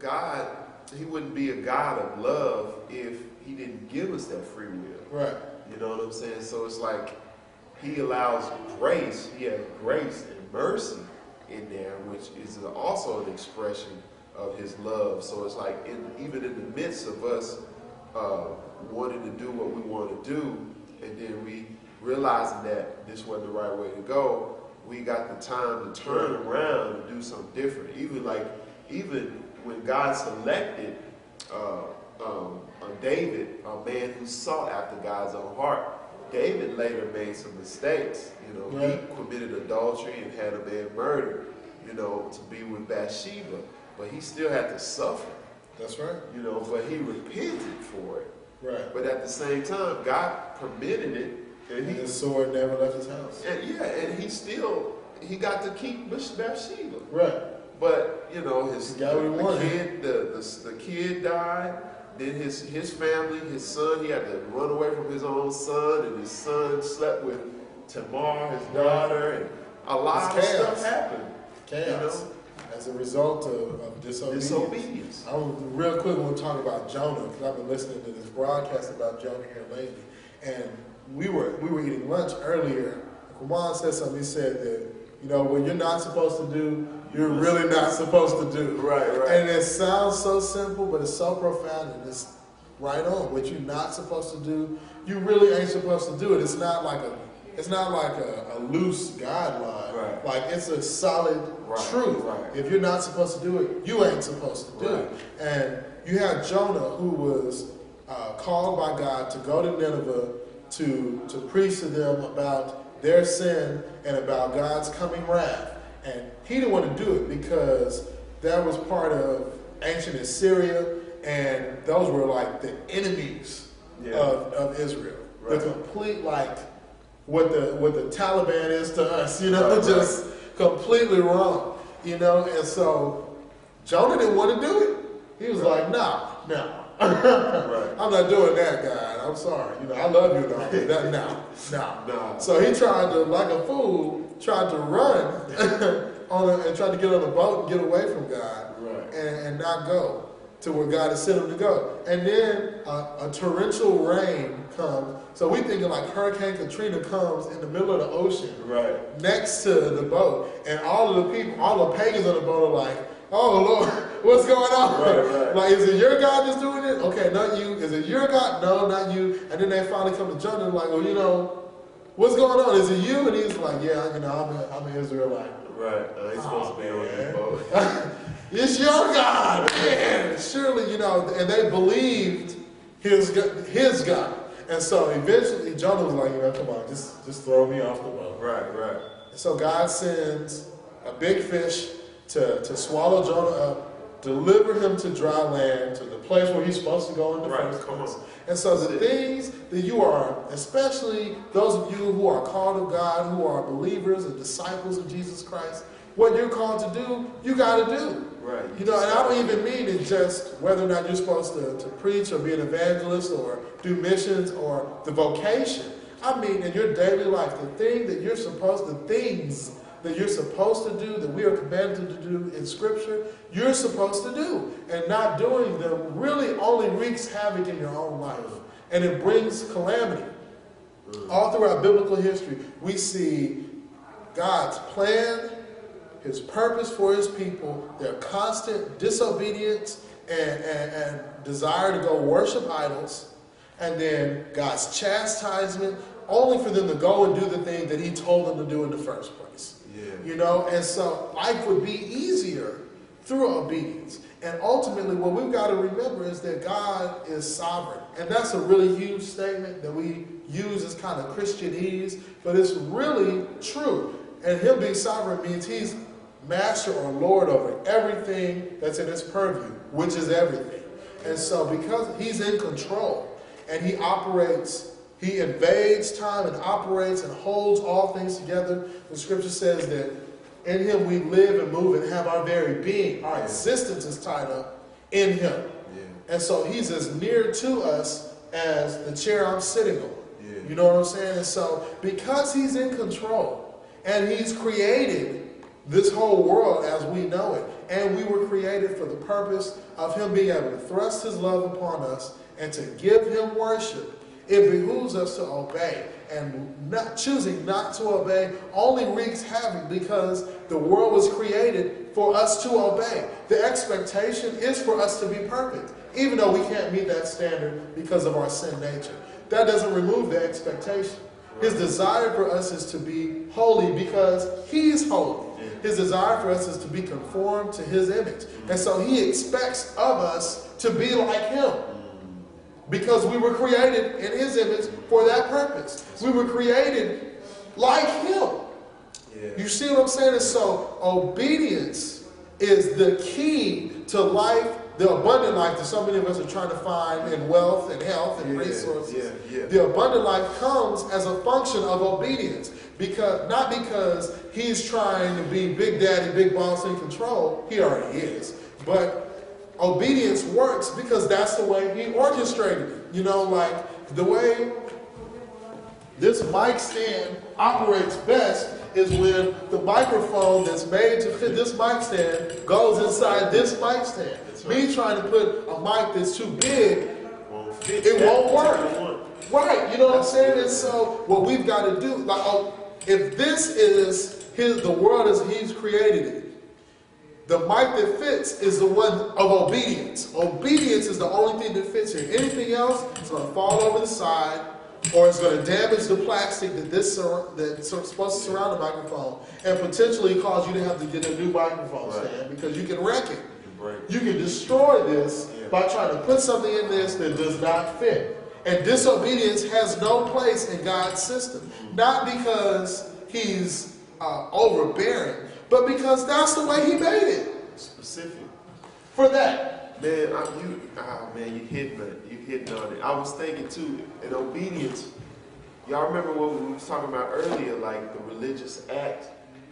God, he wouldn't be a God of love if he didn't give us that free will. Right. You know what I'm saying? So it's like he allows grace. He has grace and mercy in there, which is also an expression of his love. So it's like even in the midst of us wanting to do what we want to do, and then we realizing that this wasn't the right way to go, we got the time to turn around and do something different. Even when God selected David, a man who sought after God's own heart, David later made some mistakes. You know, he committed adultery and had a man murdered, you know, to be with Bathsheba. But he still had to suffer. That's right. You know, but he repented for it. Right. But at the same time, God permitted it. And his sword never left his house. And he got to keep Bathsheba. Right. But, you know, the kid died. Then his family, his son, he had to run away from his own son, and his son slept with Tamar, his daughter, and a lot of stuff happened. Chaos. You know? As a result of disobedience. I real quick want to talk about Jonah, because I've been listening to this broadcast about Jonah here lately. And we were eating lunch earlier. Quamon said something. He said that, you know, what you're not supposed to do, you're really not supposed to do. Right. And it sounds so simple, but it's so profound, and it's right on. What you're not supposed to do, you really ain't supposed to do it. It's not like a loose guideline. Right. Like it's a solid truth. Right. If you're not supposed to do it, you ain't supposed to do it. And you have Jonah, who was called by God to go to Nineveh to preach to them about their sin and about God's coming wrath. And he didn't want to do it because that was part of ancient Assyria, and those were like the enemies of Israel. Right. The complete, like what the Taliban is to us, you know, just completely wrong, you know. And so Jonah didn't want to do it. He was like, no. I'm not doing that, God. I'm sorry. You know, I love you and all that. No. So he tried to, like a fool, tried to run and tried to get on a boat and get away from God and not go to where God has sent him to go. And then a torrential rain comes. So we thinking like Hurricane Katrina comes in the middle of the ocean next to the boat. And all of the people, all the pagans on the boat are like, oh, Lord, what's going on? Right. Like, is it your God that's doing it? Okay, not you. Is it your God? No, not you. And then they finally come to Jonah and like, well, you know, what's going on? Is it you? And he's like, yeah, you know, I'm an Israelite. Right. He's supposed to be on this boat. It's your God, man. Surely, you know, and they believed his God. And so eventually Jonah was like, you know, come on, just throw me off the boat. Right. And so God sends a big fish to swallow Jonah up, deliver him to dry land, to the place where he's supposed to go in the first place. And so the things that you are, especially those of you who are called of God, who are believers and disciples of Jesus Christ, what you're called to do, you got to do. Right. You know, and I don't even mean it just whether or not you're supposed to preach or be an evangelist or do missions or the vocation. I mean in your daily life, the things that you're supposed to do, that we are commanded to do in Scripture, you're supposed to do. And not doing them really only wreaks havoc in your own life. And it brings calamity. All throughout biblical history, we see God's plan, his purpose for his people, their constant disobedience and desire to go worship idols, and then God's chastisement, only for them to go and do the thing that he told them to do in the first place. Yeah. You know, and so life would be easier through obedience. And ultimately, what we've got to remember is that God is sovereign. And that's a really huge statement that we use as kind of Christianese, but it's really true. And him being sovereign means he's master or lord over everything that's in his purview, which is everything. And so because he's in control and he operates, he invades time and operates and holds all things together, the scripture says that in him we live and move and have our very being. Our existence is tied up in him. Yeah. And so he's as near to us as the chair I'm sitting on. Yeah. You know what I'm saying? And so because he's in control and he's created this whole world as we know it. And we were created for the purpose of him being able to thrust his love upon us and to give him worship. It behooves us to obey. And choosing not to obey only wreaks havoc because the world was created for us to obey. The expectation is for us to be perfect, even though we can't meet that standard because of our sin nature. That doesn't remove the expectation. His desire for us is to be holy because he's holy. His desire for us is to be conformed to his image. And so he expects of us to be like him. Because we were created in his image for that purpose. We were created like him. Yeah. You see what I'm saying? And so obedience is the key to life, the abundant life that so many of us are trying to find in wealth and health and resources. The abundant life comes as a function of obedience. Not because he's trying to be big daddy, big boss in control. He already is. But obedience works because that's the way he orchestrated it. You know, like the way this mic stand operates best is when the microphone that's made to fit this mic stand goes inside this mic stand. Me trying to put a mic that's too big, it won't work. Right, you know what I'm saying? And so what we've got to do, like, if this is the world as he's created it, the mic that fits is the one of obedience. Obedience is the only thing that fits here. Anything else is going to fall over the side, or it's going to damage the plastic that's supposed to surround the microphone, and potentially cause you to have to get a new microphone stand because you can wreck it. You can destroy this by trying to put something in this that does not fit. And disobedience has no place in God's system. Not because he's overbearing, but because that's the way he made it. Specific. For that. Man, you hitting on it. I was thinking too, in obedience, y'all remember what we was talking about earlier, like the religious act.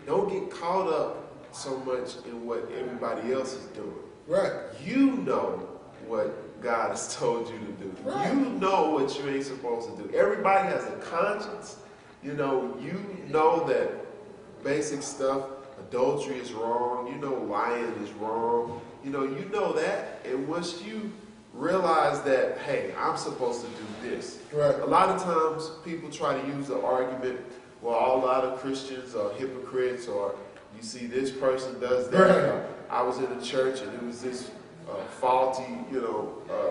Don't get caught up so much in what everybody else is doing. Right. You know what God has told you to do. Right. You know what you ain't supposed to do. Everybody has a conscience. You know that basic stuff. Adultery is wrong. You know lying is wrong. You know that. And once you realize that, hey, I'm supposed to do this. Right. A lot of times people try to use the argument, well, a lot of Christians are hypocrites, or you see this person does that. Right. I was in a church and it was this faulty,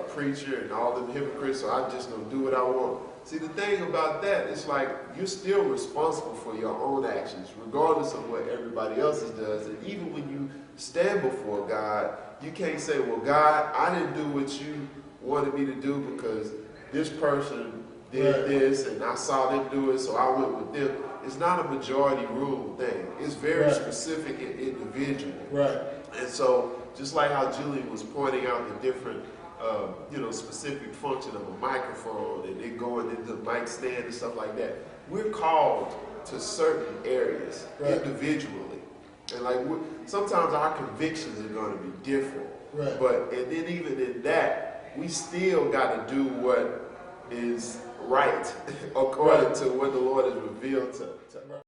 preacher and all them hypocrites, so I just don't do what I want. See, the thing about that is like you're still responsible for your own actions, regardless of what everybody else's does. And even when you stand before God, you can't say, well, God, I didn't do what you wanted me to do because this person did this and I saw them do it, so I went with them. It's not a majority rule thing. It's very specific and individual. Right. And so, just like how Julian was pointing out the different specific function of a microphone and it going into the mic stand and stuff like that. We're called to certain areas individually. And like sometimes our convictions are going to be different. Right. And then even in that, we still got to do what is right according to what the Lord has revealed to